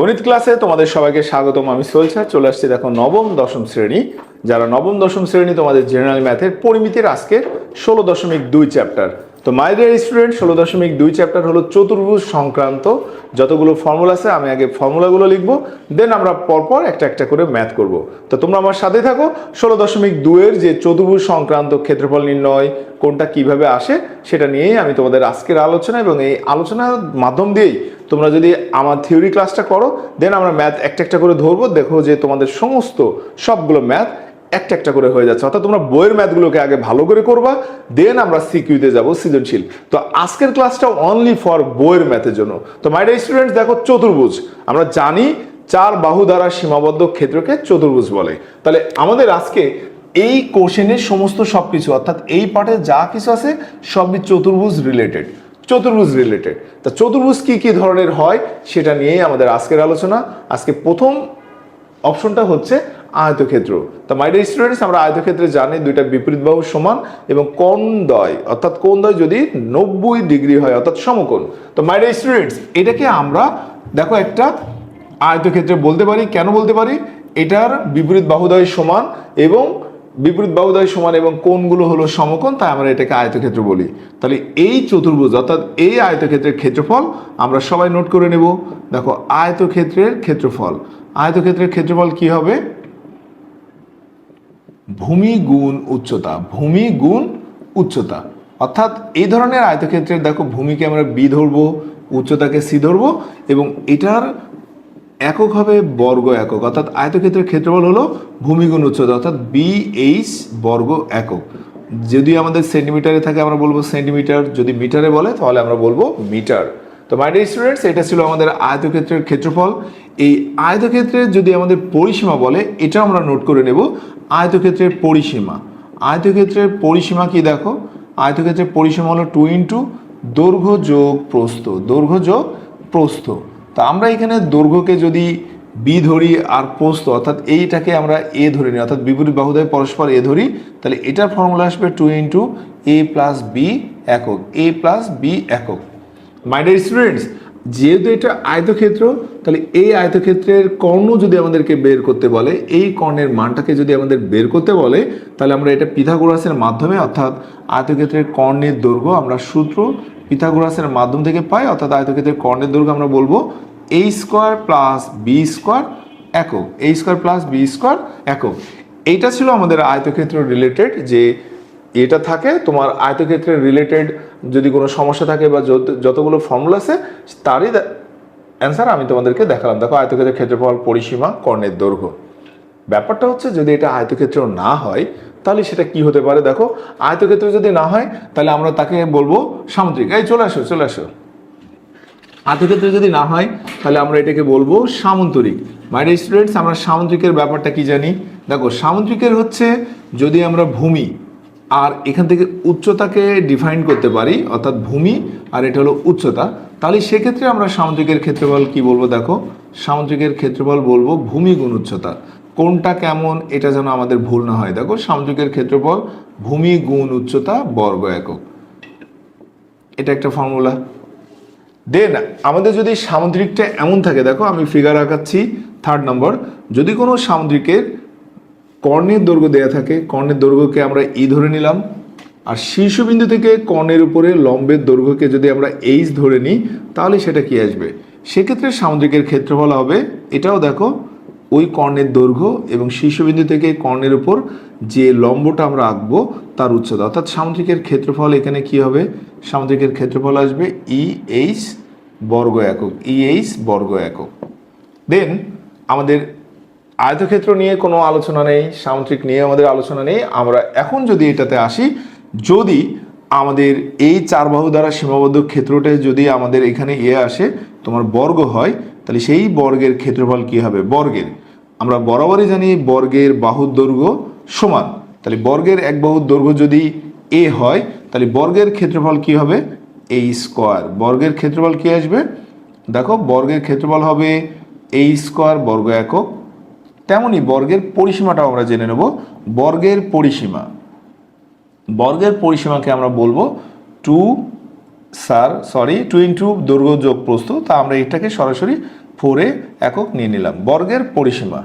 গণিত ক্লাসে তোমাদের সবাইকে স্বাগতম। আমি সোহেল চলে আসছি দেখো নবম দশম শ্রেণী। যারা নবম দশম শ্রেণী তোমাদের জেনারেল ম্যাথের পরিমিতির আজকে 16.2 চ্যাপ্টার। তো মাই ডিয়ার স্টুডেন্ট 16.2 চ্যাপ্টার হলো চতুর্ভুজ সংক্রান্ত যতগুলো ফর্মুলা আছে আমি আগে ফর্মুলাগুলো লিখবো, দেন আমরা পরপর একটা একটা করে ম্যাথ করব। তো তোমরা আমার সাথে থাকো। 16.2 এর যে চতুর্ভুজ সংক্রান্ত ক্ষেত্রফল নির্ণয় কোনটা কিভাবে আসে সেটা নিয়েই আমি তোমাদের আজকের আলোচনা, এবং এই আলোচনার মাধ্যম দিয়েই তোমরা যদি আমার থিওরি ক্লাসটা করো দেন আমরা ম্যাথ একটা একটা করে ধরবো। দেখো যে তোমাদের সমস্ত সবগুলো ম্যাথ একটা একটা করে হয়ে যাচ্ছে, অর্থাৎ তোমরা বইয়ের ম্যাথগুলোকে আগে ভালো করে করবা, দেন আমরা সিকিউতে যাব সৃজনশীল। তো আজকের ক্লাসটা অনলি ফর বইয়ের ম্যাথের জন্য। তো মাই ডিয়ার স্টুডেন্টস দেখো চতুর্ভুজ আমরা জানি চার বাহু দ্বারা সীমাবদ্ধ ক্ষেত্রকে চতুর্ভুজ বলে। তাহলে আমাদের আজকে এই কোশ্চেনের সমস্ত সবকিছু অর্থাৎ এই পার্টে যা কিছু আছে সবই চতুর্ভুজ রিলেটেড। চতুর্ভুজ রিলেটেড তা চতুর্ভুজ কি কি ধরনের হয় সেটা নিয়েই আমাদের আজকের আলোচনা। আজকে প্রথম অপশনটা হচ্ছে আয়তক্ষেত্র। তো মাই ডিয়ার স্টুডেন্টস আমরা আয়তক্ষেত্রে জানি দুইটা বিপরীত বাহু সমান এবং কোণদ্বয় অর্থাৎ কোণদ্বয় যদি 90 ডিগ্রি হয় অর্থাৎ সমকোণ। তো মাই ডিয়ার স্টুডেন্টস এটাকে আমরা দেখো একটা আয়তক্ষেত্রে বলতে পারি। কেন বলতে পারি? এটার বিপরীত বাহুদ্বয় সমান এবং বিপরীত বাহুদ্বয় সমান এবং কোণগুলো হলো সমকোণ, তাই আমরা এটাকে আয়তক্ষেত্র বলি। তাহলে এই চতুর্ভুজ অর্থাৎ এই আয়তক্ষেত্রের ক্ষেত্রফল আমরা সবাই নোট করে নেব। দেখো আয়তক্ষেত্রের ক্ষেত্রফল, আয়তক্ষেত্রের ক্ষেত্রফল কি হবে? ভূমি গুণ উচ্চতা, ভূমি গুণ উচ্চতা। অর্থাৎ এই ধরনের আয়তক্ষেত্রের দেখো ভূমিকে আমরা বি ধরবো, উচ্চতাকে সি ধরবো এবং এটার একক হবে বর্গ একক। অর্থাৎ আয়তক্ষেত্রের ক্ষেত্রফল হলো ভূমি গুণ উচ্চতা অর্থাৎ BH বর্গ একক। যদি আমাদের সেন্টিমিটারে থাকে আমরা বলবো সেন্টিমিটার, যদি মিটারে বলে তাহলে আমরা বলবো মিটার। তো মাই ডিয়ার স্টুডেন্টস এটা ছিল আমাদের আয়তক্ষেত্রের ক্ষেত্রফল। এই আয়তক্ষেত্রের যদি আমাদের পরিসীমা বলে এটা আমরা নোট করে নেব। আয়তক্ষেত্রের পরিসীমা, আয়তক্ষেত্রের পরিসীমা কি দেখো? আয়তক্ষেত্রের পরিসীমা হলো 2 ইন্টু দৈর্ঘ্য যোগ প্রস্থ, দৈর্ঘ্য যোগ প্রস্থ। তা আমরা এখানে দৈর্ঘ্যকে যদি বি ধরি আর প্রস্থ অর্থাৎ এইটাকে আমরা এ ধরে নিই, অর্থাৎ বিপরীত বাহুদ্বয় পরস্পর এ ধরি, তাহলে এটার ফর্মুলা আসবে 2 ইন্টু এ প্লাস বি একক, এ প্লাস বি একক। মাই ডিয়ার স্টুডেন্টস যেহেতু এটা আয়তক্ষেত্র তাহলে এই আয়তক্ষেত্রের কর্ণ যদি আমাদেরকে বের করতে বলে, এই কর্ণের মানটাকে যদি আমাদের বের করতে বলে তাহলে আমরা এটা পিথাগোরাসের মাধ্যমে অর্থাৎ আয়তক্ষেত্রের কর্ণের দৈর্ঘ্য আমরা সূত্র পিথাগোরাসের মাধ্যম থেকে পাই। অর্থাৎ আয়তক্ষেত্রের কর্ণের দৈর্ঘ্য আমরা বলবো a square plus b square একক, a square plus b square একক। এইটা ছিল আমাদের আয়তক্ষেত্র রিলেটেড। যে এটা থাকে তোমার আয়তক্ষেত্রের রিলেটেড যদি কোনো সমস্যা থাকে বা যতগুলো ফর্মুলা আছে তারই অ্যান্সার আমি তোমাদেরকে দেখালাম। দেখো আয়তক্ষেত্রের ক্ষেত্রফল, পরিসীমা, কর্ণের দৈর্ঘ্য। ব্যাপারটা হচ্ছে যদি এটা আয়তক্ষেত্র না হয় তাহলে সেটা কি হতে পারে? দেখো আয়তক্ষেত্র যদি না হয় তাহলে আমরা তাকে বলবো সামুদ্রিক। এই চলে আসো চলে আসো। আয়তক্ষেত্র যদি না হয় তাহলে আমরা এটাকে বলবো সামন্তরিক। মাই ডিয়ার স্টুডেন্টস আমরা সামুদ্রিকের ব্যাপারটা কি জানি? দেখো সামুদ্রিকের হচ্ছে যদি আমরা ভূমি আর এখান থেকে উচ্চতাকে ডিফাইন করতে পারি অর্থাৎ ভূমি আর এটা হলো উচ্চতা, তাহলে সেক্ষেত্রে আমরা সামুদ্রিকের ক্ষেত্রফল কি বলবো? দেখো সামুদ্রিকের ক্ষেত্রফল বলবো ভূমি গুণ উচ্চতা। কোনটা কেমন এটা যেন আমাদের ভুল না হয়। দেখো সামুদ্রিকের ক্ষেত্রফল ভূমি গুণ উচ্চতা বর্গ একক, এটা একটা ফর্মুলা। দেন আমাদের যদি সামুদ্রিকটা এমন থাকে, দেখো আমি ফিগার আঁকাচ্ছি 3 নম্বর। যদি কোনো সামুদ্রিকের কর্ণের দৈর্ঘ্য দেয়া থাকে, কর্ণের দৈর্ঘ্যকে আমরা ই ধরে নিলাম, আর শীর্ষবিন্দু থেকে কর্ণের উপরে লম্বের দৈর্ঘ্যকে যদি আমরা এইচ ধরে নিই তাহলে সেটা কি আসবে? সেক্ষেত্রে সামুদ্রিকের ক্ষেত্রফল হবে এটাও দেখো ওই কর্ণের দৈর্ঘ্য এবং শীর্ষবিন্দু থেকে কর্ণের উপর যে লম্বটা আমরা আঁকবো তার উচ্চতা। অর্থাৎ সামুদ্রিকের ক্ষেত্রফল এখানে কি হবে? সামুদ্রিকের ক্ষেত্রফল আসবে EH বর্গ একক, EH বর্গ একক। দেন আমাদের আয়তক্ষেত্র নিয়ে কোনো আলোচনা নেই, সামুদ্রিক নিয়ে আমাদের আলোচনা নেই। আমরা এখন যদি এটাতে আসি, যদি আমাদের এই চার বাহু দ্বারা সীমাবদ্ধ ক্ষেত্রটা যদি আমাদের এখানে আসে তোমার বর্গ হয় তাহলে সেই বর্গের ক্ষেত্রফল কি হবে? বর্গের আমরা বরাবরই জানি বর্গের বাহুর দৈর্ঘ্য সমান। তাহলে বর্গের এক বাহুর দৈর্ঘ্য যদি এ হয় তাহলে বর্গের ক্ষেত্রফল কি হবে? এ স্কোয়ার। বর্গের ক্ষেত্রফল কি আসবে? দেখো বর্গের ক্ষেত্রফল হবে এ স্কোয়ার বর্গ একক। তেমনই বর্গের পরিসীমাটাও আমরা জেনে নেব। বর্গের পরিসীমা, বর্গের পরিসীমাকে আমরা বলবো 2 ইন্টু দৈর্ঘ্য যোগ প্রস্থ। তা আমরা এটাকে সরাসরি 4a একক নিয়ে নিলাম বর্গের পরিসীমা।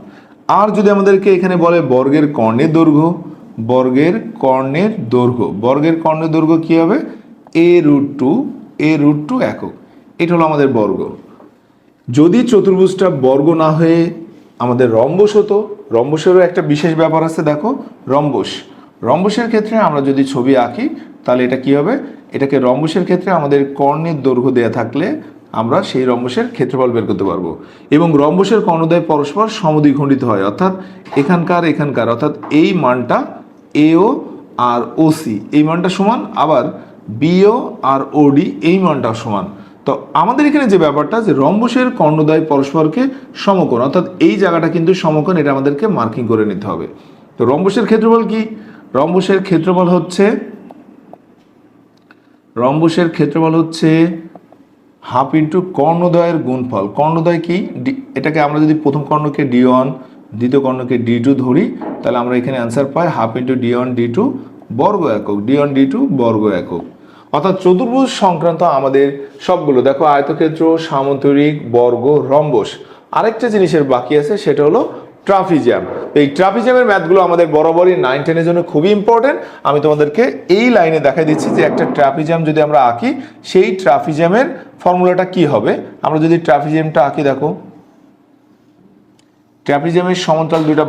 আর যদি আমাদেরকে এখানে বলে বর্গের কর্ণের দৈর্ঘ্য, বর্গের কর্ণের দৈর্ঘ্য কি হবে? a√2 একক। এটা হলো আমাদের বর্গ। যদি চতুর্ভুজটা বর্গ না হয়ে আমাদের রম্বস হতো, রম্বসেরও একটা বিশেষ ব্যাপার আছে, দেখো রম্বসের ক্ষেত্রে আমরা যদি ছবি আঁকি তাহলে এটা কি হবে? এটাকে রম্বসের ক্ষেত্রে আমাদের কর্ণের দৈর্ঘ্য দেয়া থাকলে আমরা সেই রম্বসের ক্ষেত্রফল বের করতে পারবো। এবং রম্বসের কর্ণদ্বয় পরস্পর সমদ্বিখণ্ডিত হয়, অর্থাৎ এখানকার অর্থাৎ এই মানটা এও আর ওসি এই মানটা সমান, আবার বিও আর ওডি এই মানটা সমান। তো আমাদের এখানে যে ব্যাপারটা যে রম্বসের কর্ণদ্বয় পরস্পরকে সমকোণ, অর্থাৎ এই জায়গাটা কিন্তু সমকোণ, এটা আমাদেরকে মার্কিং করে নিতে হবে। তো রম্বসের ক্ষেত্রফল কি? রম্বসের ক্ষেত্রফল হচ্ছে হাফ ইন্টু কর্ণদ্বয়ের গুণফল। কর্ণদ্বয় কি? এটাকে আমরা যদি প্রথম কর্ণকে d1, দ্বিতীয় কর্ণকে d2 ধরি, তাহলে আমরা এখানে অ্যান্সার পাই হাফ ইন্টু d1 d2 বর্গ একক, d1 d2 বর্গ একক। অর্থাৎ চতুর্ভুজ সংক্রান্ত আমাদের সবগুলো দেখো, আয়তক্ষেত্র, সামান্তরিক, বর্গ, রম্বস। আরেকটা জিনিসের বাকি আছে, সেটা হলো ট্রাপিজিয়াম। এই ট্রাপিজিয়ামের ম্যাথগুলো আমাদের বরাবরই 9-10 জন্য খুবই ইম্পর্টেন্ট। আমি তোমাদেরকে এই লাইনে দেখাই দিচ্ছি যে একটা ট্রাপিজিয়াম যদি আমরা আঁকি, সেই ট্রাপিজিয়ামের ফর্মুলাটা কি হবে। আমরা যদি ট্রাপিজিয়ামটা আঁকি, দেখো ট্রাপিজিয়ামের সমান্তরাল দুইটা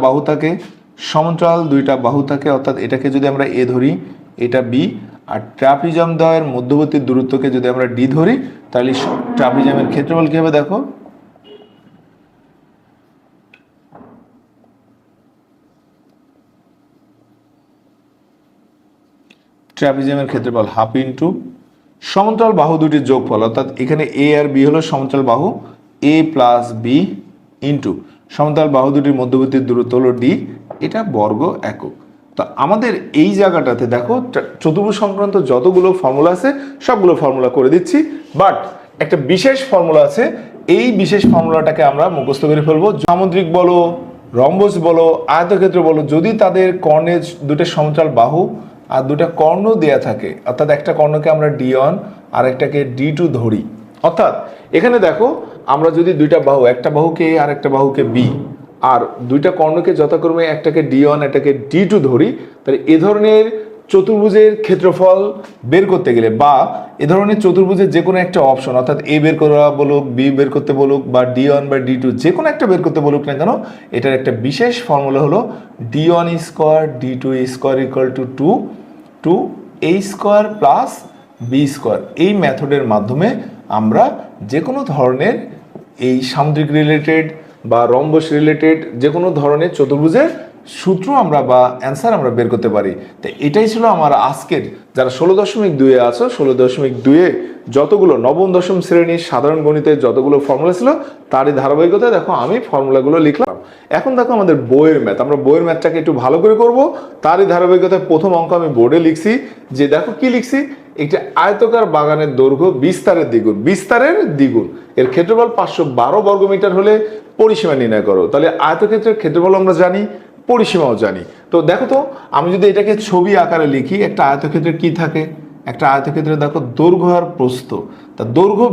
বাহু থাকে, অর্থাৎ এটাকে যদি আমরা এ ধরি, এটা বি, আর ট্রাপিজিয়াম দ্বয়ের মধ্যবর্তী দূরত্বকে যদি আমরা ডি ধরি, তাহলে ট্রাপিজিয়ামের ক্ষেত্রফল কি হবে? দেখো ট্রাপিজিয়ামের ক্ষেত্রফল হাফ ইন্টু সমান্তরাল বাহু দুটির যোগফল, অর্থাৎ এখানে এ আর বি হলো সমান্তরাল বাহু, এ প্লাস বি ইন্টু সমান্তরাল বাহু দুটির মধ্যবর্তী দূরত্ব হলো ডি, এটা বর্গ একক। তো আমাদের এই জায়গাটাতে দেখো চতুর্ভুজ সংক্রান্ত যতগুলো ফর্মুলা আছে সবগুলো ফর্মুলা করে দিচ্ছি, বাট একটা বিশেষ ফর্মুলা আছে, এই বিশেষ ফর্মুলাটাকে আমরা মুখস্থ করে ফেলবো। সামুদ্রিক বলো, রম্বস বলো, আয়তক্ষেত্র বলো, যদি তাদের কর্ণের দুটো সমান্তরাল বাহু আর দুটা কর্ণ দেয়া থাকে, অর্থাৎ একটা কর্ণকে আমরা d1 আর একটাকে d2 ধরি, অর্থাৎ এখানে দেখো আমরা যদি দুইটা বাহু, একটা বাহুকে a আর একটা বাহুকে b, আর দুইটা কর্ণকে যথাক্রমে একটাকে d1 একটাকে d2 ধরি, তাহলে এ ধরনের চতুর্ভুজের ক্ষেত্রফল বের করতে গেলে, বা এ ধরনের চতুর্ভুজের যে কোনো একটা অপশন, অর্থাৎ এ বের করা বলুক, বি বের করতে বলুক, বা d1 বা d2 যে কোনো একটা বের করতে বলুক না কেন, এটার একটা বিশেষ ফর্মুলা হলো d1 square d2 square equal to 2a square plus b square. এই মেথডের মাধ্যমে আমরা যে কোনো ধরনের এই সামুদ্রিক রিলেটেড বা রম্বস রিলেটেড যে কোনো ধরনের চতুর্ভুজের সূত্র আমরা বা অ্যান্সার আমরা বের করতে পারি। তো এটাই ছিল আমার আজকের, যারা 16.2-এ আছো, 16.2-এ যতগুলো নবম দশম শ্রেণীর সাধারণ গণিতের যতগুলো ফর্মুলা ছিল তারই ধারাবাহিকতায় দেখো আমি ফর্মুলাগুলো লিখলাম। এখন দেখো আমাদের বইয়ের ম্যাথ, আমরা বইয়ের ম্যাথটাকে একটু ভালো করে করব। তারই ধারাবাহিকতায় প্রথম অঙ্ক আমি বোর্ডে লিখছি, যে দেখো কি লিখছি, একটি আয়তকার বাগানের দৈর্ঘ্য বিস্তারের দ্বিগুণ, এর ক্ষেত্রফল 512 বর্গমিটার হলে পরিসীমা নির্ণয় করো। তাহলে আয়তক্ষেত্রের ক্ষেত্রফল আমরা জানি, পরিসীমাও জানি। তো দেখো তো আমি যদি এটাকে ছবি আকারে লিখি, একটা আয়তক্ষেত্রের কি থাকে? একটা আয়তক্ষেত্রে দেখো দৈর্ঘ্য আর প্রস্থ, তা দৈর্ঘ্য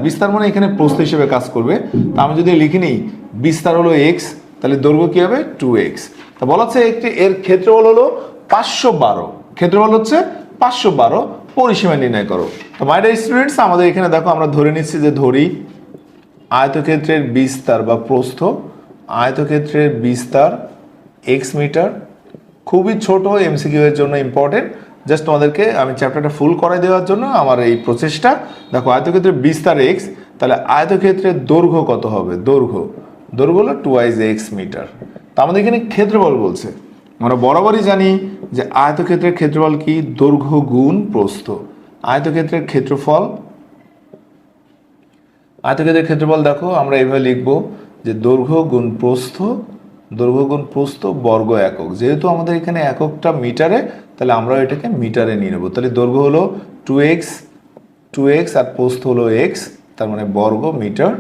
বিস্তার মানে এখানে প্রস্থ হিসেবে কাজ করবে। তা আমি যদি লিখি নিই বিস্তার হলো এক্স, তাহলে দৈর্ঘ্য কি হবে? 2x। তা বলা হচ্ছে এর ক্ষেত্রফল হলো 512, ক্ষেত্রফল হচ্ছে 512, পরিসীমা নির্ণয় করো। তো মাই ডিয়ার স্টুডেন্টস, আমাদের এখানে দেখো আমরা ধরে নিচ্ছি যে ধরি আয়তক্ষেত্রের বিস্তার বা প্রস্থ, আয়তক্ষেত্রের বিস্তার x মিটার। খুবই ছোট, এমসিকিউ এর জন্য ইম্পর্টেন্ট, জাস্ট তোমাদেরকে আমি চ্যাপ্টারটা ফুল করে দেওয়ার জন্য আমার এই প্রচেষ্টা। দেখো আয়তক্ষেত্রের বিস্তার x, তাহলে আয়তক্ষেত্রের দৈর্ঘ্য কত হবে? দৈর্ঘ্য হলো 2x মিটার। তা আমাদের এখানে ক্ষেত্রফল বলছে, আমরা বরাবরই জানি যে আয়তক্ষেত্রের ক্ষেত্রফল কি? দৈর্ঘ্য গুণ প্রস্থ। আয়তক্ষেত্রের ক্ষেত্রফল দেখো আমরা এইভাবে লিখবো যে দৈর্ঘ্য গুণ প্রস্থ বর্গ একক। যেহেতু আমাদের এখানে এককটা মিটারে, তাহলে আমরা এটাকে মিটারে নিয়ে নেবো। তাহলে দৈর্ঘ্য হলো 2x আর প্রস্থ হলো x, তার মানে বর্গ মিটার।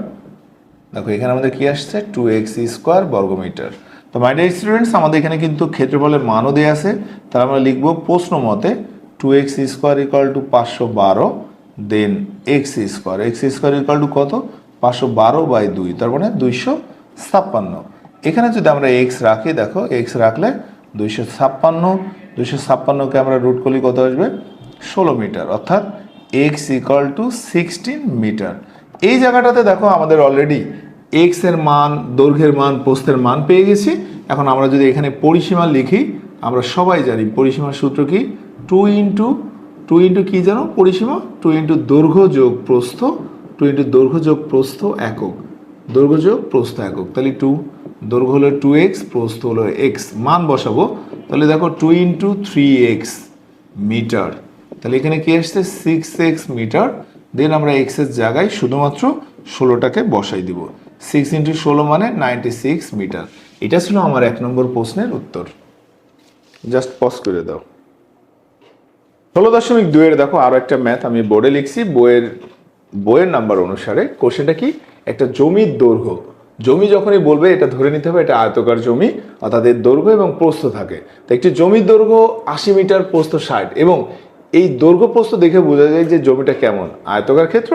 দেখো এখানে আমাদের কি আসছে? 2x স্কোয়ার বর্গ মিটার। তো মাই ডিয়ার স্টুডেন্টস, আমাদের এখানে কিন্তু ক্ষেত্রফলের মানও দেওয়া আছে, তাহলে আমরা লিখবো প্রশ্ন মতে 2x square equal to 512, then x square equal to কত? 512/2, তার মানে 256। এখানে যদি আমরা এক্স রাখি, দেখো এক্স রাখলে 256কে আমরা রুট করলে কত আসবে, 16 মিটার, অর্থাৎ এক্স ইকুয়াল টু 16 মিটার। এই জায়গাটাতে দেখো আমাদের অলরেডি এক্স এর মান, দৈর্ঘ্যের মান, প্রস্থের মান পেয়ে গেছি। এখন আমরা যদি এখানে পরিসীমা লিখি, আমরা সবাই জানি পরিসীমার সূত্র কি, 2 ইন্টু কি জানো পরিসীমা, 2 ইন্টু দৈর্ঘ্য যোগ প্রস্থ, 2 ইন্টু দৈর্ঘ্য যোগ প্রস্থ একক, দৈর্ঘ্য যোগ প্রস্থ একক। তাহলে 2, দৈর্ঘ্য হলো 2x, প্রস্থ হলো x, মান বসাবো। তাহলে দেখো 2 ইন্টু 3x মিটার, তাহলে এখানে কি আসছে 6x মিটার। দেন আমরা x এর জায়গায় শুধুমাত্র 16টাকে বসাই দিব, 6 ইন্টু 16 মানে 96 মিটার। এটা ছিল আমার 1 নম্বর প্রশ্নের উত্তর। জাস্ট পজ করে দাও। 16.2 এর দেখো আরো একটা ম্যাথ আমি বোর্ডে লিখছি, বইয়ের নাম্বার অনুসারে। কোশ্চেনটা কি, একটা জমির দৈর্ঘ্য, জমি যখনই বলবে এটা ধরে নিতে হবে এটা আয়তকার জমি, অর্থাৎ এর দৈর্ঘ্য এবং প্রস্থ থাকে। তো একটি জমির দৈর্ঘ্য 80 মিটার, প্রস্থ 60, এবং এই দৈর্ঘ্য প্রস্থ দেখে বোঝা যায় যে জমিটা কেমন, আয়তকার ক্ষেত্র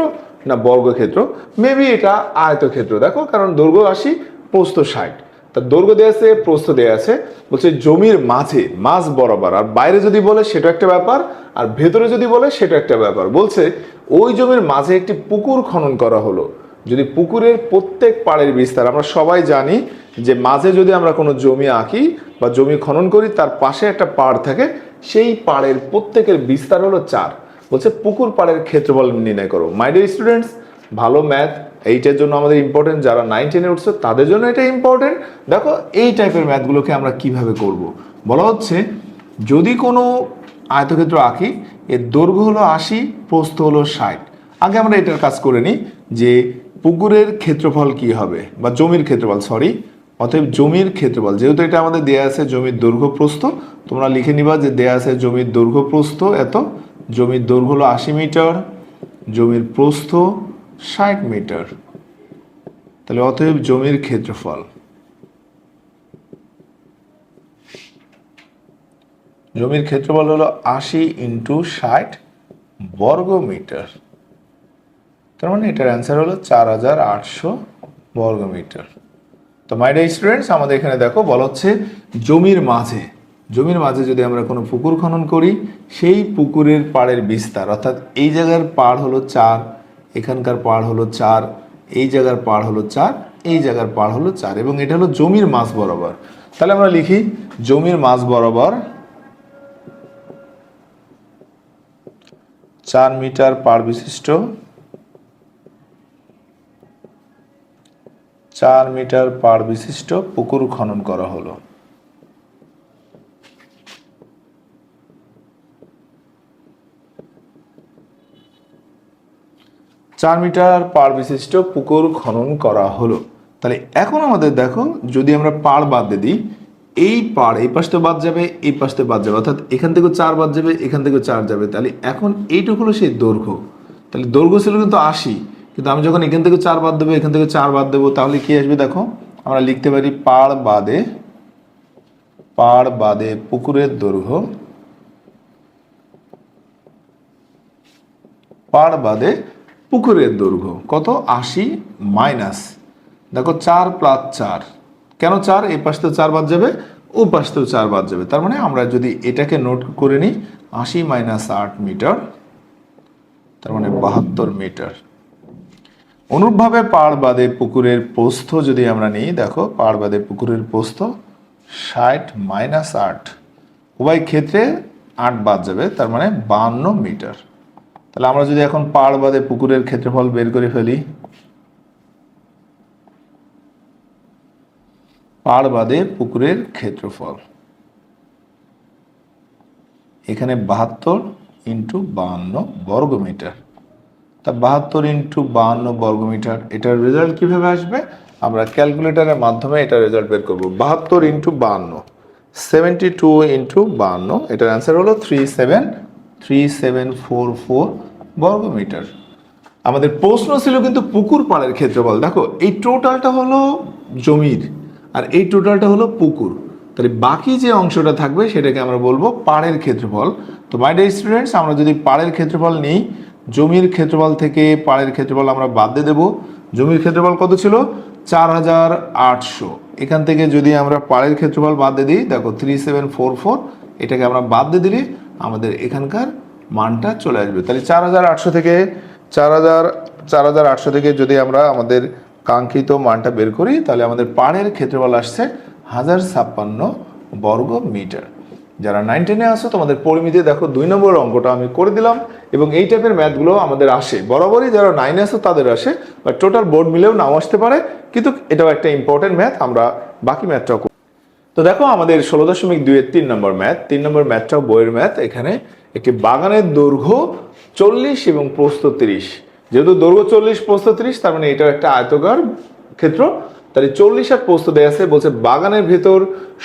না বর্গক্ষেত্র। মেবি এটা আয়তক্ষেত্র, দেখো কারণ দৈর্ঘ্য 80, প্রস্থ 60, তার দৈর্ঘ্য দেওয়া আছে, প্রস্থ দেওয়া আছে। বলছে জমির মাঝে, মাঝ বরাবর, আর বাইরে যদি বলে সেটা একটা ব্যাপার, আর ভেতরে যদি বলে সেটা একটা ব্যাপার। বলছে ওই জমির মাঝে একটি পুকুর খনন করা হলো। যদি পুকুরের প্রত্যেক পাড়ের বিস্তার, আমরা সবাই জানি যে মাঝে যদি আমরা কোনো জমি আঁকি বা জমি খনন করি, তার পাশে একটা পাড় থাকে, সেই পাড়ের প্রত্যেকের বিস্তার হলো 4। বলছে পুকুর পাড়ের ক্ষেত্রফল নির্ণয় করো। মাই ডিয়ার স্টুডেন্টস, ভালো ম্যাথ, এইটার জন্য আমাদের ইম্পর্টেন্ট, যারা 9, 10-এ উঠছে তাদের জন্য এটা ইম্পর্টেন্ট। দেখো এই টাইপের ম্যাথগুলোকে আমরা কিভাবে করব। বলা হচ্ছে যদি কোনো আয়তক্ষেত্র আঁকি, এর দৈর্ঘ্য হলো 80, প্রস্থ হলো 60। আগে আমরা এটার কাজ করে নিই যে পুকুরের ক্ষেত্রফল কি হবে, বা জমির ক্ষেত্রফল, সরি, অতএব জমির ক্ষেত্রফল, যেহেতু এটা আমাদের দেয়া আছে জমির দৈর্ঘ্য প্রস্থ, তোমরা লিখে নিবা যে দেয়া আছে জমির দৈর্ঘ্য প্রস্থ এত, জমির দৈর্ঘ্য হলো 80 মিটার, জমির প্রস্থ 60 মিটার। তাহলে অতএব জমির ক্ষেত্রফল, জমির ক্ষেত্রফল হলো 80 ইন্টু 60 বর্গ মিটার। তার মানে এটার অ্যান্সার হলো 4800 বর্গ মিটার। তো মাই ডিয়ার স্টুডেন্টস, আমাদের এখানে দেখো বলা হচ্ছে জমির মাঝে, জমির মাঝে যদি আমরা কোনো পুকুর খনন করি, সেই পুকুরের পাড়ের বিস্তার, অর্থাৎ এই জায়গার পাড় হলো 4, এখানকার পাড় হলো 4, এই জায়গার পাড় হলো 4, এই জায়গার পাড় হলো 4, এবং এটা হলো জমির মাঝ বরাবর। তাহলে আমরা লিখি জমির মাঝ বরাবর 4 মিটার পাড় বিশিষ্ট, 4 মিটার পাড় বিশিষ্ট পুকুর খনন করা হলো। চার মিটার পাড় বিশিষ্ট পুকুর খনন করা হলো। তাহলে এখন আমাদের দেখো যদি আমরা পাড় বাদ দিয়ে দিই, এই পাড় এই পাশে বাদ যাবে, এই পাশে বাদ যাবে, অর্থাৎ এখান থেকেও 4 বাদ যাবে, এখান থেকেও 4 যাবে। তাহলে এখন এইটুকু হলো সেই দৈর্ঘ্য। তাহলে দৈর্ঘ্য ছিল কিন্তু 80, কিন্তু আমি যখন এখান থেকে 4 বাদ দেবো, এখান থেকে 4 বাদ দেবো, তাহলে কি আসবে দেখো, আমরা লিখতে পারি পাড় বাদে পুকুরের দৈর্ঘ্য, পাড় বাদে পুকুরের দৈর্ঘ্য কত, 80 মাইনাস, দেখো 4 প্লাস 4, কেন 4, এই পাশ থেকে 4 বাদ যাবে, ও পাশ থেকে 4 বাদ যাবে। তার মানে আমরা যদি এটাকে নোট করে নিই, 80 মাইনাস 8 মিটার, তার মানে 72 মিটার। অনুরূপভাবে পাড় বাদে পুকুরের প্রস্থ যদি আমরা নিই, দেখো পাড় বাদে পুকুরের প্রস্থ 60 মাইনাস 8, উভয় ক্ষেত্রে 8 বাদ যাবে, তার মানে 52 মিটার। তাহলে আমরা যদি এখন পাড় বাদে পুকুরের ক্ষেত্রফল বের করে ফেলি, পাড় বাদে পুকুরের ক্ষেত্রফল, এখানে 72 ইন্টু 52 বর্গ মিটার। তা 72 ইন্টু 52 বর্গ মিটার, এটার রেজাল্ট কিভাবে আসবে, আমরা ক্যালকুলেটরের মাধ্যমে এটা রেজাল্ট বের করব। 72 ইন্টু 52, 72 ইন্টু 52, এটার অ্যান্সার হলো 3744 বর্গ মিটার। আমাদের প্রশ্ন ছিল কিন্তু পুকুর পাড়ের ক্ষেত্রফল। দেখো এই টোটালটা হলো জমির, আর এই টোটালটা হলো পুকুর, তাহলে বাকি যে অংশটা থাকবে সেটাকে আমরা বলবো পাড়ের ক্ষেত্রফল। তো মাই ডিয়ার স্টুডেন্টস, আমরা যদি পাড়ের ক্ষেত্রফল নিই, জমির ক্ষেত্রফল থেকে পাড়ের ক্ষেত্রফল আমরা বাদ দিয়ে দেবো, জমির ক্ষেত্রফল কত ছিল 4800। এখান থেকে যদি আমরা পাড়ের ক্ষেত্রফল বাদ দিয়ে দিই, দেখো 3744, এটাকে আমরা বাদ দিয়ে দিলে আমাদের এখানকার মানটা চলে আসবে। তাহলে 4800 থেকে 4800 থেকে যদি আমরা আমাদের কাঙ্ক্ষিত মানটা বের করি, তাহলে আমাদের পাড়ের ক্ষেত্রফল আসছে 1056 বর্গ মিটার। যারা 9 10-এ আসো তোমাদের পরিমিতি দেখো 2 নম্বর অঙ্কটা আমি করে দিলাম, এবং এই টাইপের ম্যাথগুলো আমাদের আসে বরাবরই, যারা 9-এ আসো তাদের আসে, বা টোটাল বোর্ড মিলেও নাও আসতে পারে, কিন্তু এটাও একটা ইম্পর্টেন্ট ম্যাথ। আমরা বাকি ম্যাথটাও তো দেখো আমাদের 16.2-এর 3 নম্বর ম্যাথ, 3 নম্বর ম্যাথটাও বইয়ের ম্যাথ। এখানে একটি বাগানের দৈর্ঘ্য 40 এবং প্রস্থ 30। যেহেতু দৈর্ঘ্য 40 প্রস্থ 30, তার মানে এটাও একটা আয়তাকার ক্ষেত্র। তাহলে 40 আর প্রস্থ দেয়া আছে, বলছে বাগানের ভেতর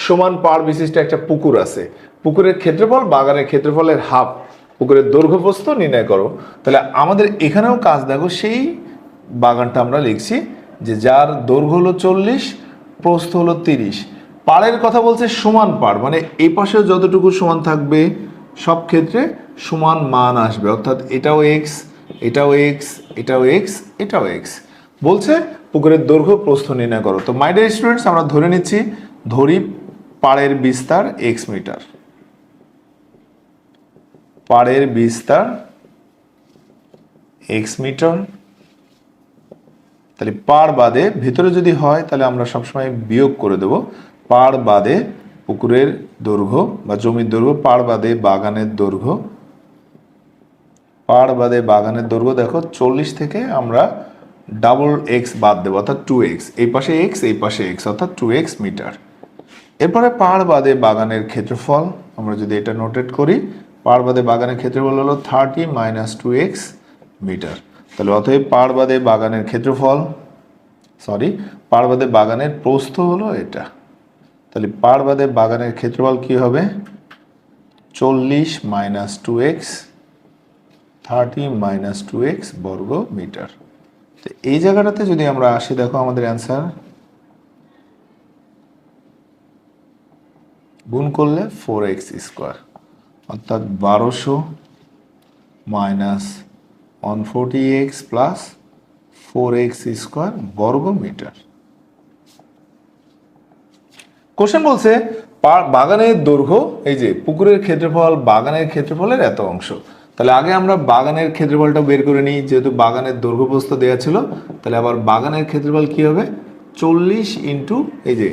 সমান পাড় বিশিষ্ট একটা পুকুর আছে। পুকুরের ক্ষেত্রফল বাগানের ক্ষেত্রফলের হাফ। পুকুরের দৈর্ঘ্য প্রস্থ নির্ণয় করো। তাহলে আমাদের এখানেও কাজ দেখো সেই বাগানটা আমরা লিখছি, যে যার দৈর্ঘ্য হলো 40, প্রস্থ হলো 30। পাড়ের কথা বলছে সমান পাড়, মানে এই পাশেও যতটুকু সমান থাকবে সব ক্ষেত্রে সমান মান আসবে, অর্থাৎ এটাও এক্স, এটাও এক্স, এটাও এক্স, এটাও এক্স। বলছে পুকুরের দৈর্ঘ্য প্রস্থ নির্ণয় করো। তো মাই ডিয়ার স্টুডেন্টস, আমরা ধরে নিচ্ছি, ধরি পাড়ের বিস্তার এক্স মিটার, পাড়ের বিস্তার এক্স মিটার। তাহলে পাড় বাদে ভিতরে যদি হয় তাহলে আমরা সবসময় বিয়োগ করে দেব। পাড় বাদে পুকুরের দৈর্ঘ্য বা জমির দৈর্ঘ্য, পাড় বাদে বাগানের দৈর্ঘ্য, পাড় বাদে বাগানের দৈর্ঘ্য দেখো 40 থেকে আমরা ডাবল এক্স বাদ দেবো, অর্থাৎ 2x। এই পাশে এক্স, এই পাশে এক্স, অর্থাৎ 2x মিটার। এরপরে পাড় বাদে বাগানের ক্ষেত্রফল আমরা যদি এটা নোটেট করি, পাড় বাদে বাগানের ক্ষেত্রফল হলো 30 মাইনাস 2x মিটার। তাহলে অতএব পাড় বাদে বাগানের ক্ষেত্রফল, পাড় বাদে বাগানের প্রস্থ হলো এটা। তাহলে পাড় বাদে বাগানের ক্ষেত্রফল কি হবে 40 মাইনাস 2x, 30 মাইনাস 2x বর্গ মিটার। তো এই জায়গাটাতে যদি আমরা আসি, দেখো আমাদের অ্যান্সার গুণ করলে 4x স্কোয়ার, অর্থাৎ 1200 minus 140x plus 4x square বর্গ মিটার। কোশ্চেন বলছে বাগানের দৈর্ঘ্য, এই যে পুকুরের ক্ষেত্রফল বাগানের ক্ষেত্রফলের এত অংশ। তাহলে আগে আমরা বাগানের ক্ষেত্রফলটা বের করে নিই, যেহেতু বাগানের দৈর্ঘ্য প্রস্থ দেওয়া ছিল। তাহলে আবার বাগানের ক্ষেত্রফল কি হবে 40 ইন্টু, এই যে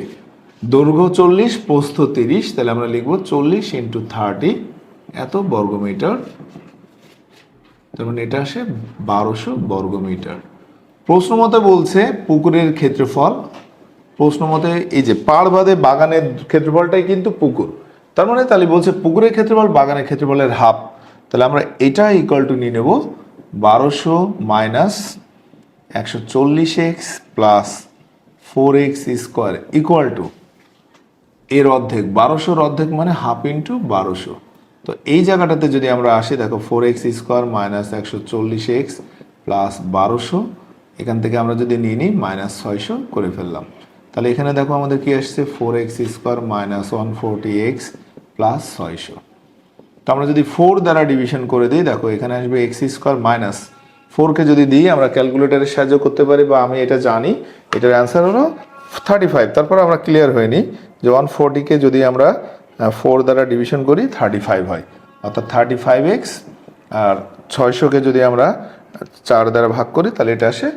দৈর্ঘ্য 40 প্রস্থ 30, তাহলে আমরা লিখবো 40 ইন্টু 30 এত বর্গ মিটার। তার মানে এটা আসে 1200 বর্গ মিটার। প্রশ্ন মতে বলছে পুকুরের ক্ষেত্রফল, প্রশ্ন মতে এই যে পাড় বাদে বাগানের ক্ষেত্রফলটাই কিন্তু পুকুর, তার মানে তাহলে বলছে পুকুরের ক্ষেত্রফল বাগানের ক্ষেত্রফলের হাফ। তাহলে আমরা এটা ইকুয়াল টু নিয়ে নেব 1200 minus 140x plus 4x square equal two এর অর্ধেক, 1200-র অর্ধেক মানে হাফ ইন্টু 1200। তো এই জায়গাটাতে যদি আমরা আসি, দেখো 4x square minus 140x plus 1200, এখান থেকে আমরা যদি নিয়ে নিই মাইনাস 600 করে ফেললাম। তাহলে এখানে দেখো আমাদের কি আসছে 4x square minus 140x plus 600। তো আমরা যদি 4 দ্বারা ডিভিশন করে দিই, দেখো এখানে আসবে x স্কোয়ার মাইনাস 4কে যদি দিই আমরা ক্যালকুলেটারের সাহায্য করতে পারি, বা আমি এটা জানি, এটার অ্যান্সার হলো 35। তারপর আমরা ক্লিয়ার হয়ে নিই যে 140কে যদি আমরা 4 দ্বারা ডিভিশন করি 35 হয়, অর্থাৎ 35x। আর 600কে যদি আমরা 4 দ্বারা ভাগ করি তাহলে এটা আসে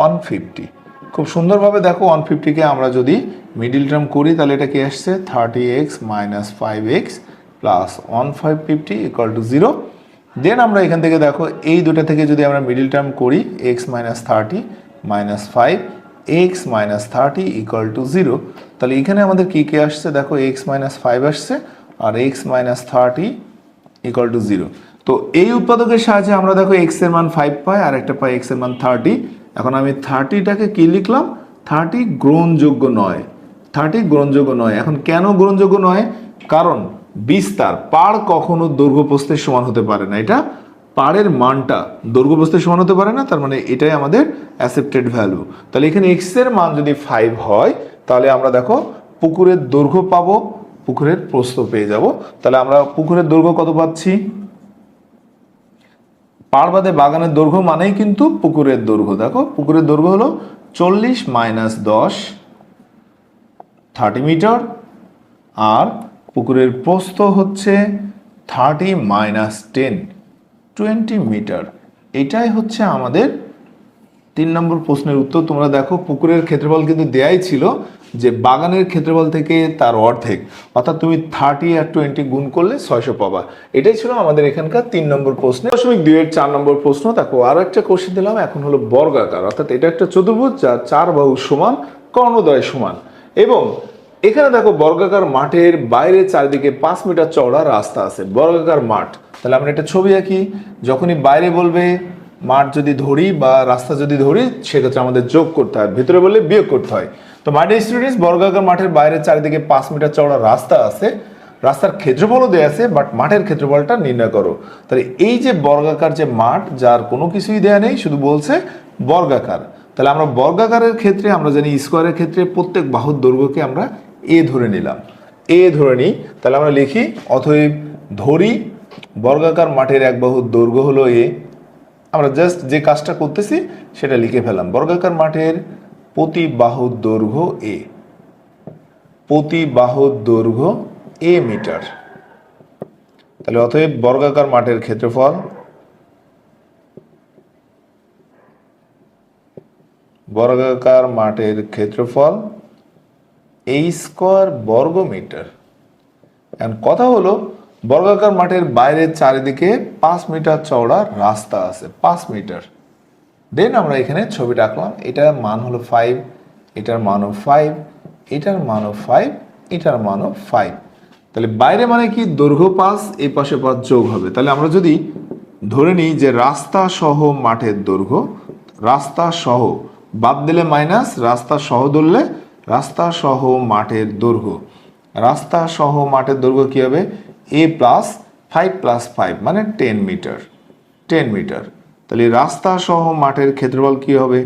150। খুব সুন্দরভাবে দেখো 150কে আমরা যদি মিডিল টার্ম করি তাহলে এটা কি আসছে 30x minus 5x plus 1550 equal to 0। দেন আমরা এখান থেকে দেখো এই দুটা থেকে যদি আমরা মিডিল টার্ম করি, x minus 30 minus 5 x minus 30 equal to 0। তাহলে এখানে আমাদের কি কি আসছে, দেখো x মাইনাস 5 আসছে আর x মাইনাস 30 ইকুয়াল টু 0। তো এই উৎপাদকের সাহায্যে আমরা দেখো x এর মান 5 পাই আর একটা পাই x এর মান 30। এখন আমি 30টাকে কি লিখলাম, 30 গ্রহণযোগ্য নয়, 30 গ্রহণযোগ্য নয়। এখন কেন গ্রহণযোগ্য নয়, কারণ বিস্তার, পাড় কখনো দৈর্ঘ্য প্রস্থের সমান হতে পারে না। এটা পাড়ের মানটা দৈর্ঘ্য প্রস্থের সমান হতে পারে না, তার মানে এটাই আমাদের অ্যাকসেপ্টেড ভ্যালু। তাহলে এখানে x এর মান যদি 5 হয় তাহলে আমরা দেখো পুকুরের দৈর্ঘ্য পাবো, পুকুরের প্রস্থ পেয়ে যাব। তাহলে আমরা পুকুরের দৈর্ঘ্য কত পাচ্ছি, পাড় বাদে বাগানের দৈর্ঘ্য মানেই কিন্তু পুকুরের দৈর্ঘ্য। দেখো পুকুরের দৈর্ঘ্য হলো 40 মাইনাস 10 30 মিটার, আর পুকুরের প্রস্থ হচ্ছে 30 মাইনাস 10 20 মিটার। এটাই হচ্ছে আমাদের 3 নম্বর প্রশ্নের উত্তর। তোমরা দেখো পুকুরের ক্ষেত্রফল কিন্তু দেয়াই ছিল যে বাগানের ক্ষেত্রফল থেকে তার অর্ধেক, অর্থাৎ তুমি 30 আর 20 গুণ করলে 600 পাবা। এটাই ছিল আমাদের এখানকার 3 নম্বর প্রশ্ন। 2.2 এর 4 নম্বর প্রশ্ন দেখো, আরো একটা কোশ্চেন দিলাম, এখন হলো বর্গাকার, অর্থাৎ এটা একটা চতুর্ভুজ যার 4 বাহু সমান, কর্ণদ্বয় সমান, এবং এখানে দেখো বর্গাকার মাঠের বাইরে চারিদিকে 5 মিটার চওড়া রাস্তা আছে। বর্গাকার মাঠ, তাহলে আমরা একটা ছবি আঁকি। যখনই বাইরে বলবে মাঠ যদি ধরি বা রাস্তা যদি ধরি, সেক্ষেত্রে আমাদের যোগ করতে হয়, ভিতরে বললে বিয়োগ করতে হয়। তো মাই ডিয়ার স্টুডেন্টস, বর্গাকার মাঠের বাইরে চারিদিকে 5 মিটার চওড়া রাস্তা আছে, রাস্তার ক্ষেত্রফলও দেয়া আছে, বাট মাঠের ক্ষেত্রফলটা নির্ণয় করো। তাহলে এই যে বর্গাকার যে মাঠ, যার কোনো কিছুই দেয়া নেই, শুধু বলছে বর্গাকার, তাহলে আমরা বর্গাকারের ক্ষেত্রে আমরা জানি স্কোয়ারের ক্ষেত্রে প্রত্যেক বাহুর দৈর্ঘ্যকে আমরা এ ধরে নিলাম, এ ধরে নিই। তাহলে আমরা লিখি অতএব ধরি বর্গাকার মাঠের এক বাহুর দৈর্ঘ্য হলো এ। আমরা জাস্ট যে কাজটা করতেছি সেটা লিখে ফেলাম, বর্গাকার মাঠের প্রতি বাহুর দৈর্ঘ্য এ, প্রতি বাহুর দৈর্ঘ্য এ মিটার। তাহলে অতএব বর্গাকার মাঠের ক্ষেত্রফল, বর্গাকার মাঠের ক্ষেত্রফল এ স্কোয়ার বর্গ মিটার। এখন কথা হলো বর্গাকার মাঠের বাইরের চারিদিকে 5 মিটার চওড়া রাস্তা আছে, 5 মিটার। দেন আমরা এখানে ছবিটা আঁকলাম, এটার মান হলো 5, এটার মানও 5, এটার মানও 5, এটার মানও 5। তাহলে বাইরে মানে কি দৈর্ঘ্য 5, এই পাশে 5 যোগ হবে। তাহলে আমরা যদি ধরে নিই যে রাস্তা সহ মাঠের দৈর্ঘ্য, রাস্তা সহ বাদ দিলে মাইনাস, রাস্তা সহ ধরলে রাস্তা সহ মাঠের দৈর্ঘ্য, রাস্তা সহ মাঠের দৈর্ঘ্য কি হবে এ প্লাস 5 প্লাস 5 মানে 10 মিটার, 10 মিটার। তাহলে রাস্তা সহ মাঠের ক্ষেত্রফল কি হবে,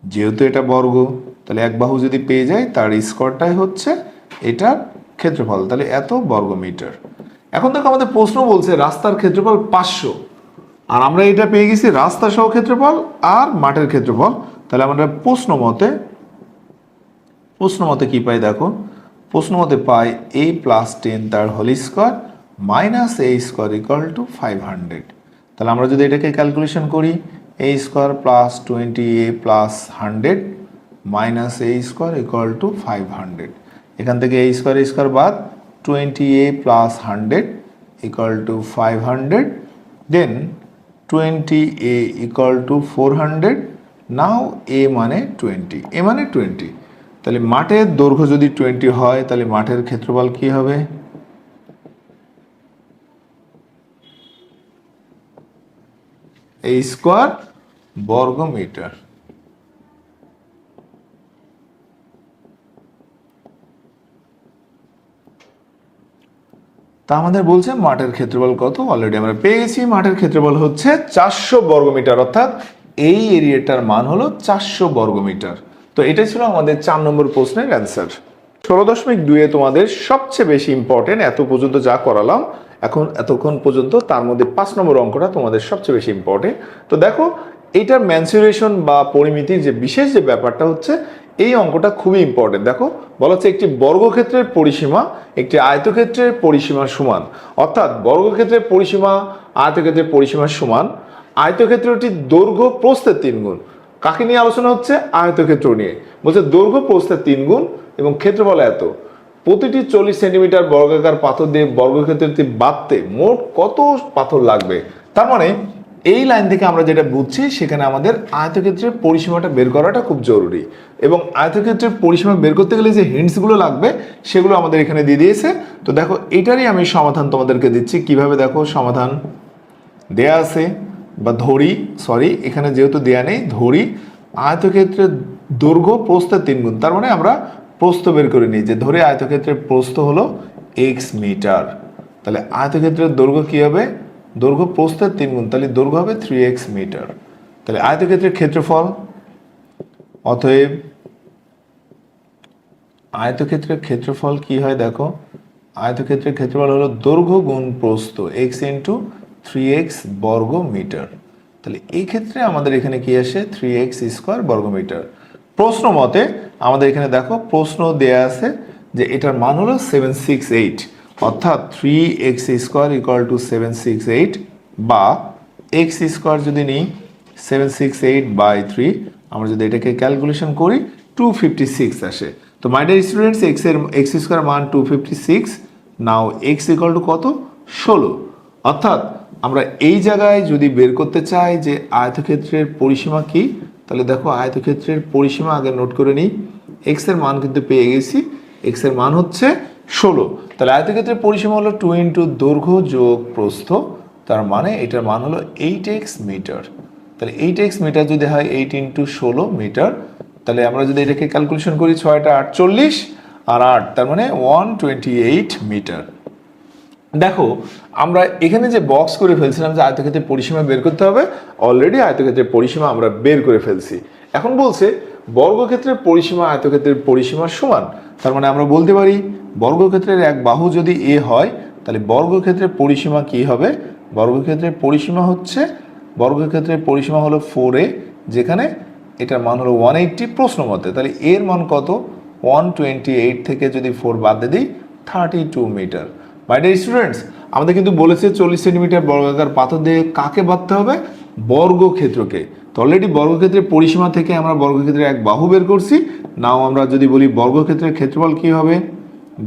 যেহেতু এটা বর্গ, তাহলে এক বাহু যদি পেয়ে যায় তার স্কোয়ারটাই হচ্ছে এটার ক্ষেত্রফল, তাহলে এত বর্গ মিটার। এখন দেখো আমাদের প্রশ্ন বলছে রাস্তার ক্ষেত্রফল 500, আর আমরা এটা পেয়ে গেছি রাস্তা সহ ক্ষেত্রফল আর মাঠের ক্ষেত্রফল। তাহলে আমরা প্রশ্ন মতে কি পাই দেখো, প্রশ্ন মতে পাই a প্লাস 10 তার whole square minus a square equal to 500। তাহলে আমরা যদি এটাকে ক্যালকুলেশন করি, a square plus 20a plus 100 minus a square equal to 500। এখান থেকে a স্কোয়ার বাদ 20a plus 100 equal to 500, then 20a equal to 400। Now a মানে 20, a মানে 20। তাহলে মাঠের দৈর্ঘ্য যদি 20 হয়, তাহলে মাঠের ক্ষেত্রফল কি হবে এ স্কোয়ার বর্গ মিটার। তা আমাদের বলছে মাঠের ক্ষেত্রফল কত, অলরেডি আমরা পেয়ে গেছি। মাঠের ক্ষেত্রফল হচ্ছে 400 বর্গ মিটার, অর্থাৎ এই এরিয়াটার মান হলো 400 বর্গ মিটার। তো এটাই ছিল আমাদের 4 নম্বর প্রশ্নের অ্যান্সার। 16.2 তোমাদের সবচেয়ে বেশি ইম্পর্টেন্ট, এত পর্যন্ত যা করালাম এতক্ষণ পর্যন্ত, তার মধ্যে 5 নম্বর অঙ্কটা তোমাদের সবচেয়ে বেশি ইম্পর্টেন্ট। তো দেখো এইটার ম্যানসুরেশন বা পরিমিতির যে বিশেষ যে ব্যাপারটা হচ্ছে, এই অঙ্কটা খুবই ইম্পর্টেন্ট। দেখো বলা হচ্ছে একটি বর্গক্ষেত্রের পরিসীমা একটি আয়তক্ষেত্রের পরিসীমার সমান, অর্থাৎ বর্গক্ষেত্রের পরিসীমা আয়তক্ষেত্রের পরিসীমার সমান, আয়তক্ষেত্রটির দৈর্ঘ্য প্রস্থের 3 গুণ। কাকে নিয়ে আলোচনা হচ্ছে, আয়তক্ষেত্র নিয়ে। বলছে দৈর্ঘ্য প্রস্থের 3 গুণ এবং ক্ষেত্রফল এত, প্রতিটি 40 সেন্টিমিটার বর্গাকার পাথর দিয়ে বর্গক্ষেত্রটি বাঁধতে মোট কত পাথর লাগবে। তার মানে এই লাইন থেকে আমরা যেটা বুঝছি, সেখানে আমাদের আয়তক্ষেত্রের পরিসীমাটা বের করাটা খুব জরুরি, এবং আয়তক্ষেত্রের পরিসীমা বের করতে গেলে যে হিন্টসগুলো লাগবে সেগুলো আমাদের এখানে দিয়ে দিয়েছে। তো দেখো এটারই আমি সমাধান তোমাদেরকে দিচ্ছি। কিভাবে দেখো, সমাধান দেয়া আছে বা ধরি, সরি এখানে যেহেতু দেয়া নেই, ধরি আয়তক্ষেত্রের দৈর্ঘ্য প্রস্থের 3 গুণ। তার মানে আমরা প্রস্থ বের করে নিই, যে ধরে আয়তক্ষেত্রের প্রস্থ হলো x মিটার, তাহলে আয়তক্ষেত্রের দৈর্ঘ্য কি হবে, দৈর্ঘ্য প্রস্থের 3 গুণ, তাহলে দৈর্ঘ্য হবে 3x মিটার। তাহলে আয়তক্ষেত্রের ক্ষেত্রফল, অতএব আয়তক্ষেত্রের ক্ষেত্রফল কি হয় দেখো, আয়তক্ষেত্রের ক্ষেত্রফল হলো দৈর্ঘ্য গুণ প্রস্থ, x ইন্টু 3x বর্গ মিটার। তাহলে এই ক্ষেত্রে আমাদের এখানে কি আসে 3x স্কোয়ার বর্গমিটার। প্রশ্ন মতে আমাদের এখানে দেখো প্রশ্ন দেয়া আছে যে এটার মান হলো 768, অর্থাৎ 3x স্কোয়ার ইকুয়াল টু 768, বা x স্কোয়ার যদি নিই 768/3, আমরা যদি এটাকে ক্যালকুলেশন করি 256 আসে। তো my dear students, x square মান 256, নাও x ইকুয়াল টু কত 16। অর্থাৎ আমরা এই জায়গায় যদি বের করতে চাই যে আয়তক্ষেত্রের পরিসীমা কি, তাহলে দেখো আয়তক্ষেত্রের পরিসীমা আগে নোট করে নিই। x এর মান কিন্তু পেয়ে গেছি, x এর মান হচ্ছে 16। তাহলে আয়তক্ষেত্রের পরিসীমা হলো 2 ইন্টু দৈর্ঘ্য যোগ প্রস্থ, তার মানে এটার মান হলো 8x মিটার। তাহলে 8x মিটার যদি হয় 8 ইন্টু 16 মিটার, তাহলে আমরা যদি এটাকে ক্যালকুলেশন করি 6টা 48 আর 8, তার মানে 128 মিটার। দেখো আমরা এখানে যে বক্স করে ফেলছিলাম যে আয়তক্ষেত্রের পরিসীমা বের করতে হবে, অলরেডি আয়তক্ষেত্রের পরিসীমা আমরা বের করে ফেলছি। এখন বলছে বর্গক্ষেত্রের পরিসীমা আয়তক্ষেত্রের পরিসীমার সমান, তার মানে আমরা বলতে পারি বর্গক্ষেত্রের এক বাহু যদি এ হয় তাহলে বর্গক্ষেত্রের পরিসীমা কি হবে, বর্গক্ষেত্রের পরিসীমা হচ্ছে বর্গক্ষেত্রের পরিসীমা হলো 4a, যেখানে এটার মান হলো 180 প্রশ্ন মতে। তাহলে এর মান কত, 128 থেকে যদি 4 বাদ দিই 32 মিটার। মাই ডিয়ার স্টুডেন্টস, আমাদের কিন্তু বলেছে 40 সেন্টিমিটার বর্গাকার পাথর দিয়ে কাকে বাঁধতে হবে, বর্গক্ষেত্রকে। তো অলরেডি বর্গক্ষেত্রের পরিসীমা থেকে আমরা বর্গক্ষেত্রের এক বাহু বের করছি। নাও আমরা যদি বলি বর্গক্ষেত্রের ক্ষেত্রফল কি হবে,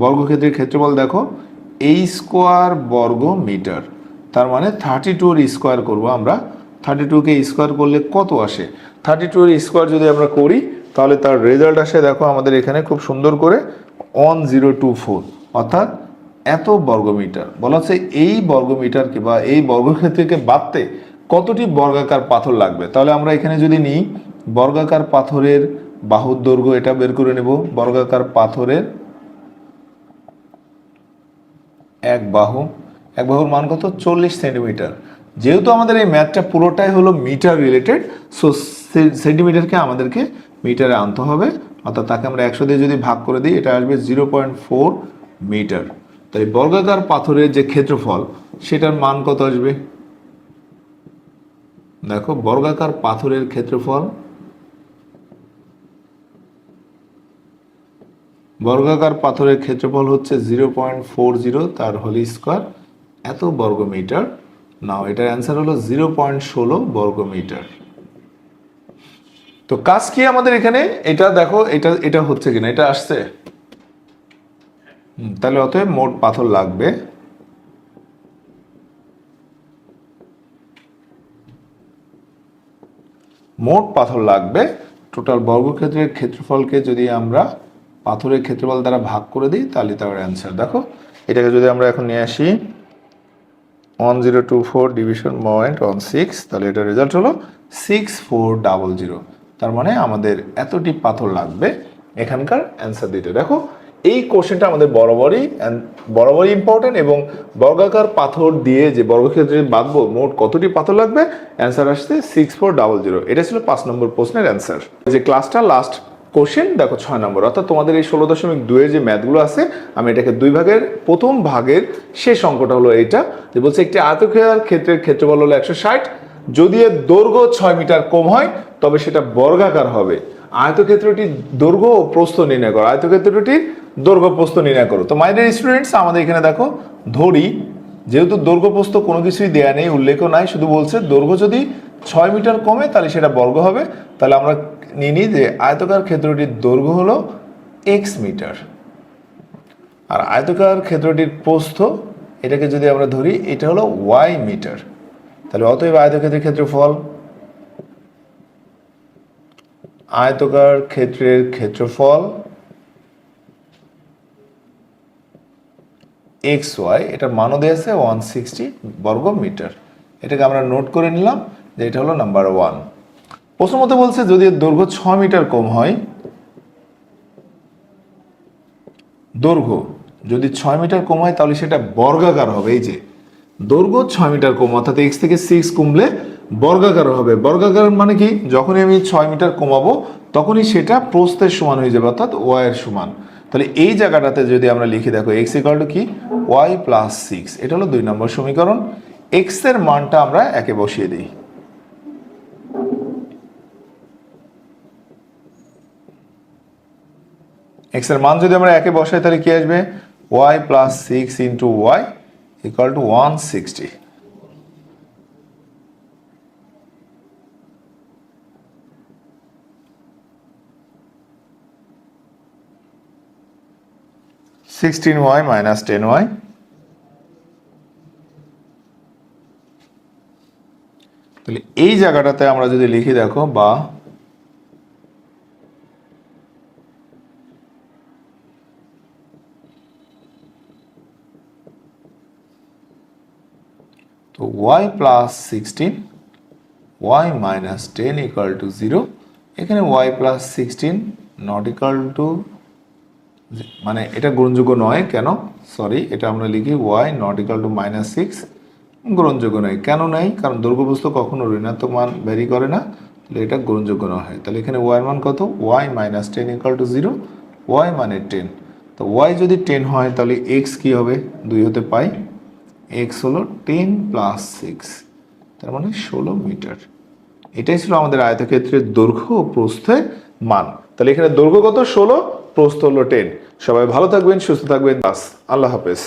বর্গক্ষেত্রের ক্ষেত্রফল দেখো a স্কোয়ার বর্গ মিটার, তার মানে 32 এর স্কোয়ার করবো আমরা। 32কে স্কোয়ার করলে কত আসে, 32 এর স্কোয়ার যদি আমরা করি তাহলে তার রেজাল্ট আসে দেখো আমাদের এখানে খুব সুন্দর করে 1024, অর্থাৎ এত বর্গমিটার। বলা হচ্ছে এই বর্গমিটারকে বা এই বর্গক্ষেত্রকে বাঁধতে কতটি বর্গাকার পাথর লাগবে। তাহলে আমরা এখানে যদি নিই বর্গাকার পাথরের বাহুর দৈর্ঘ্য, এটা বের করে নেব। বর্গাকার পাথরের এক বাহুর মান কত, 40 সেন্টিমিটার। যেহেতু আমাদের এই ম্যাথটা পুরোটাই হলো মিটার রিলেটেড, সো সেন্টিমিটারকে আমাদেরকে মিটারে আনতে হবে, অর্থাৎ তাকে আমরা 100 দিয়ে যদি ভাগ করে দিই এটা আসবে 0.4 মিটার। তাই বর্গাকার পাথরের যে ক্ষেত্রফল সেটার মান কত আসবে, দেখো বর্গাকার পাথরের ক্ষেত্রফল, বর্গাকার পাথরের ক্ষেত্রফল হচ্ছে 0.40, তার হোল স্কোয়ার, এত বর্গমিটার। নাও এটার অ্যান্সার হলো 0.16 বর্গমিটার। তো কাজ কি আমাদের এখানে, এটা দেখো এটা হচ্ছে কিনা, এটা আসছে। তাহলে অতএব মোট পাথর লাগবে টোটাল বর্গক্ষেত্রের ক্ষেত্রফলকে যদি আমরা পাথরের ক্ষেত্রফল দ্বারা ভাগ করে দিই তাহলে তার অ্যান্সার দেখো। এটাকে যদি আমরা এখন নিয়ে আসি 1024 ডিভিশন 0.16, তাহলে এটার রেজাল্ট হলো 6400। তার মানে আমাদের এতটি পাথর লাগবে এখানকার অ্যান্সার দিতে। দেখো এই কোশ্চেনটা আমাদের বরাবরই ইম্পর্টেন্ট, এবং বর্গাকার পাথর দিয়ে যে বর্গক্ষেত্রে বাঁধবো মোট কতটি পাথর লাগবে, অ্যান্সার আসছে 6400। এটা ছিল 5 নম্বর প্রশ্নের অ্যান্সার। যে ক্লাসটা লাস্ট কোশ্চেন দেখো 6 নম্বর, অর্থাৎ তোমাদের এই 16.2 এর যে ম্যাথগুলো আছে আমি এটাকে দুই ভাগের, প্রথম ভাগের শেষ অঙ্কটা হলো এইটা, যে বলছে একটি আয়তক্ষেত্রের ক্ষেত্রের ক্ষেত্রফল হলো 160, যদি এর দৈর্ঘ্য 6 মিটার কম হয় তবে সেটা বর্গাকার হবে। আয়তক্ষেত্রটির দৈর্ঘ্য ও প্রস্থ নির্ণয় করো, আয়তক্ষেত্রটির দৈর্ঘ্য প্রস্থ নির্ণয় করো। তো মাই ডিয়ার স্টুডেন্টস, আমাদের এখানে দেখো ধরি যেহেতু দৈর্ঘ্য প্রস্থ কোনো কিছুই দেয়া নেই, উল্লেখও নাই, শুধু বলছে দৈর্ঘ্য যদি 6 মিটার কমে তাহলে সেটা বর্গ হবে। তাহলে আমরা নিয়ে নিই যে আয়তকার ক্ষেত্রটির দৈর্ঘ্য হলো x মিটার, আর আয়তকার ক্ষেত্রটির প্রস্থ এটাকে যদি আমরা ধরি এটা হলো y মিটার। তাহলে অতএব আয়তক্ষেত্রের ক্ষেত্রফল, আয়তকার ক্ষেত্রের ক্ষেত্রফল xy, এটার মানও দেওয়া আছে 160 বর্গ মিটার। এটাকে আমরা নোট করে নিলাম যে এটা হলো নাম্বার 1। প্রশ্ন মতে বলছে যদি এর দৈর্ঘ্য 6 মিটার কম হয়, দৈর্ঘ্য যদি 6 মিটার কম হয় তাহলে সেটা বর্গাকার হবে। এই যে দৈর্ঘ্য 6 মিটার কম, অর্থাৎ x থেকে 6 কমলে বর্গাকার হবে। বর্গাকার মানে কি, যখনই আমি 6 মিটার কমাবো তখনই সেটা প্রস্থের সমান হয়ে যাবে, অর্থাৎ y এর সমান। তাহলে এই জায়গাটাতে যদি আমরা লিখি দেখো x ইকুয়াল টু কি, y প্লাস 6, এটা হলো 2 নম্বর সমীকরণ। x এর মানটা আমরা একে বসিয়ে দিই, এক্স এর মান যদি আমরা একে বসাই তাহলে কি আসবে y plus six into y equal to 160। Sixteen y minus 10y, তাহলে এই জায়গাটাতে আমরা যদি লিখি দেখো বা তো y plus 16 y minus 10 equal to 0। এখানে y plus 16 not equal to, মানে এটা গ্রহণযোগ্য নয় কেন, সরি এটা আমরা লিখি y not equal to minus 6, গ্রহণযোগ্য নয়। কেন নাই? কারণ দৈর্ঘ্য বস্তু কখনো ঋণাত্মক মান ভ্যারি করে না, তাহলে এটা গ্রহণযোগ্য নয়। তাহলে এখানে ওয়াই এর মান কত, y minus 10 equal to 0, y মানে 10। তো ওয়াই যদি 10 হয় তাহলে এক্স কি হবে, 2 হতে পাই, এক্স হলো 10 প্লাস 6, তার মানে 16 মিটার। এটাই ছিল আমাদের আয়তক্ষেত্রের দৈর্ঘ্য ও প্রস্থের মান। তাহলে এখানে দৈর্ঘ্য কত 16, প্রস্থ হলো 10। সবাই ভালো থাকবেন, সুস্থ থাকবেন, বাস, আল্লাহ হাফেজ।